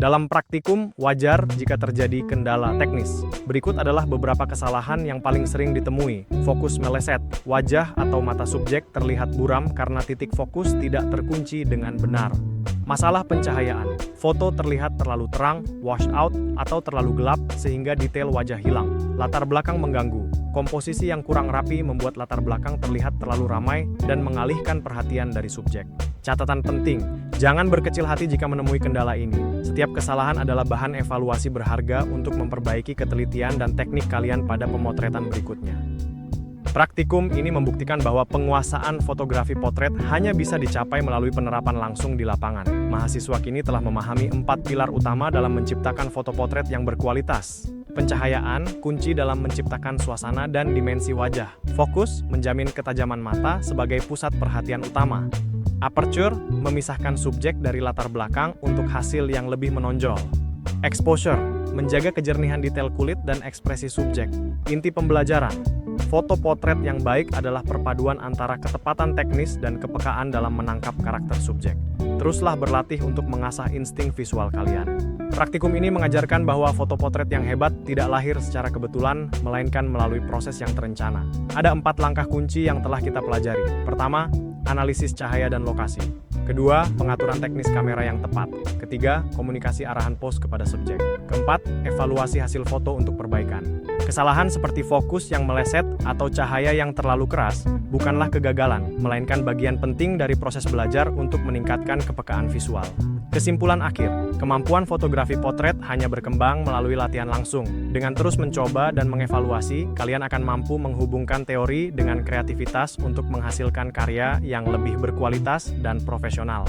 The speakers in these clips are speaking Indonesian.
Dalam praktikum, wajar jika terjadi kendala teknis. Berikut adalah beberapa kesalahan yang paling sering ditemui. Fokus meleset. Wajah atau mata subjek terlihat buram karena titik fokus tidak terkunci dengan benar. Masalah pencahayaan. Foto terlihat terlalu terang, washed out, atau terlalu gelap sehingga detail wajah hilang. Latar belakang mengganggu. Komposisi yang kurang rapi membuat latar belakang terlihat terlalu ramai dan mengalihkan perhatian dari subjek. Catatan penting, jangan berkecil hati jika menemui kendala ini. Setiap kesalahan adalah bahan evaluasi berharga untuk memperbaiki ketelitian dan teknik kalian pada pemotretan berikutnya. Praktikum ini membuktikan bahwa penguasaan fotografi potret hanya bisa dicapai melalui penerapan langsung di lapangan. Mahasiswa kini telah memahami 4 pilar utama dalam menciptakan foto potret yang berkualitas. Pencahayaan, kunci dalam menciptakan suasana dan dimensi wajah. Fokus, menjamin ketajaman mata sebagai pusat perhatian utama. Aperture, memisahkan subjek dari latar belakang untuk hasil yang lebih menonjol. Exposure, menjaga kejernihan detail kulit dan ekspresi subjek. Inti pembelajaran, foto potret yang baik adalah perpaduan antara ketepatan teknis dan kepekaan dalam menangkap karakter subjek. Teruslah berlatih untuk mengasah insting visual kalian. Praktikum ini mengajarkan bahwa foto potret yang hebat tidak lahir secara kebetulan, melainkan melalui proses yang terencana. Ada 4 langkah kunci yang telah kita pelajari. Pertama, analisis cahaya dan lokasi. Kedua, pengaturan teknis kamera yang tepat. Ketiga, komunikasi arahan pose kepada subjek. Keempat, evaluasi hasil foto untuk perbaikan. Kesalahan seperti fokus yang meleset atau cahaya yang terlalu keras bukanlah kegagalan, melainkan bagian penting dari proses belajar untuk meningkatkan kepekaan visual. Kesimpulan akhir, kemampuan fotografi potret hanya berkembang melalui latihan langsung. Dengan terus mencoba dan mengevaluasi, kalian akan mampu menghubungkan teori dengan kreativitas untuk menghasilkan karya yang lebih berkualitas dan profesional.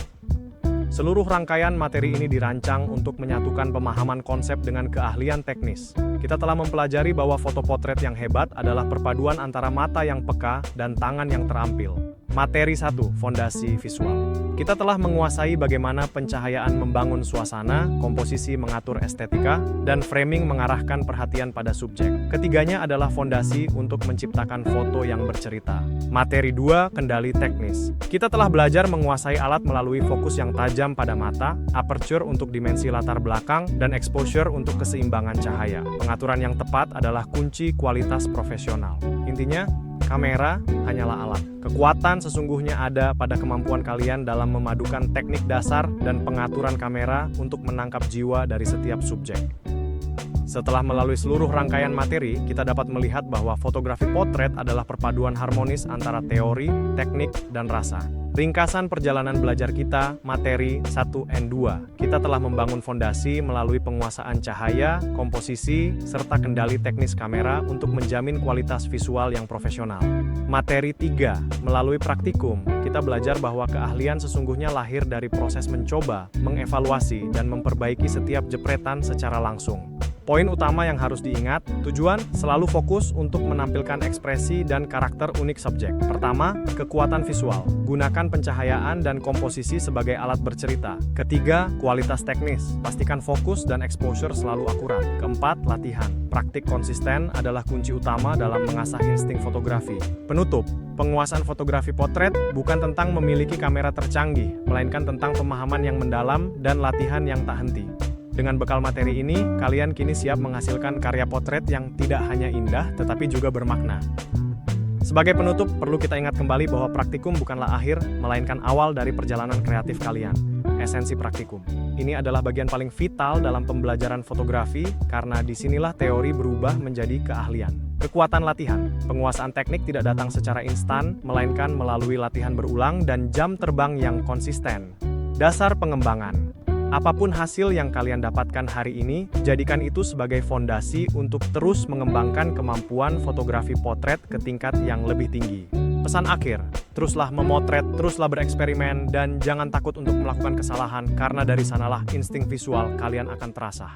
Seluruh rangkaian materi ini dirancang untuk menyatukan pemahaman konsep dengan keahlian teknis. Kita telah mempelajari bahwa foto potret yang hebat adalah perpaduan antara mata yang peka dan tangan yang terampil. Materi 1, fondasi visual. Kita telah menguasai bagaimana pencahayaan membangun suasana, komposisi mengatur estetika, dan framing mengarahkan perhatian pada subjek. Ketiganya adalah fondasi untuk menciptakan foto yang bercerita. Materi 2, kendali teknis. Kita telah belajar menguasai alat melalui fokus yang tajam pada mata, aperture untuk dimensi latar belakang, dan exposure untuk keseimbangan cahaya. Pengaturan yang tepat adalah kunci kualitas profesional. Intinya, kamera hanyalah alat. Kekuatan sesungguhnya ada pada kemampuan kalian dalam memadukan teknik dasar dan pengaturan kamera untuk menangkap jiwa dari setiap subjek. Setelah melalui seluruh rangkaian materi, kita dapat melihat bahwa fotografi potret adalah perpaduan harmonis antara teori, teknik, dan rasa. Ringkasan perjalanan belajar kita, materi 1 dan 2. Kita telah membangun fondasi melalui penguasaan cahaya, komposisi, serta kendali teknis kamera untuk menjamin kualitas visual yang profesional. Materi 3. Melalui praktikum, kita belajar bahwa keahlian sesungguhnya lahir dari proses mencoba, mengevaluasi, dan memperbaiki setiap jepretan secara langsung. Poin utama yang harus diingat, tujuan selalu fokus untuk menampilkan ekspresi dan karakter unik subjek. Pertama, kekuatan visual. Gunakan pencahayaan dan komposisi sebagai alat bercerita. Ketiga, kualitas teknis. Pastikan fokus dan exposure selalu akurat. Keempat, latihan. Praktik konsisten adalah kunci utama dalam mengasah insting fotografi. Penutup, penguasaan fotografi potret bukan tentang memiliki kamera tercanggih, melainkan tentang pemahaman yang mendalam dan latihan yang tak henti. Dengan bekal materi ini, kalian kini siap menghasilkan karya potret yang tidak hanya indah, tetapi juga bermakna. Sebagai penutup, perlu kita ingat kembali bahwa praktikum bukanlah akhir, melainkan awal dari perjalanan kreatif kalian. Esensi praktikum. Ini adalah bagian paling vital dalam pembelajaran fotografi, karena disinilah teori berubah menjadi keahlian. Kekuatan latihan. Penguasaan teknik tidak datang secara instan, melainkan melalui latihan berulang dan jam terbang yang konsisten. Dasar pengembangan. Apapun hasil yang kalian dapatkan hari ini, jadikan itu sebagai fondasi untuk terus mengembangkan kemampuan fotografi potret ke tingkat yang lebih tinggi. Pesan akhir, teruslah memotret, teruslah bereksperimen, dan jangan takut untuk melakukan kesalahan, karena dari sanalah insting visual kalian akan terasah.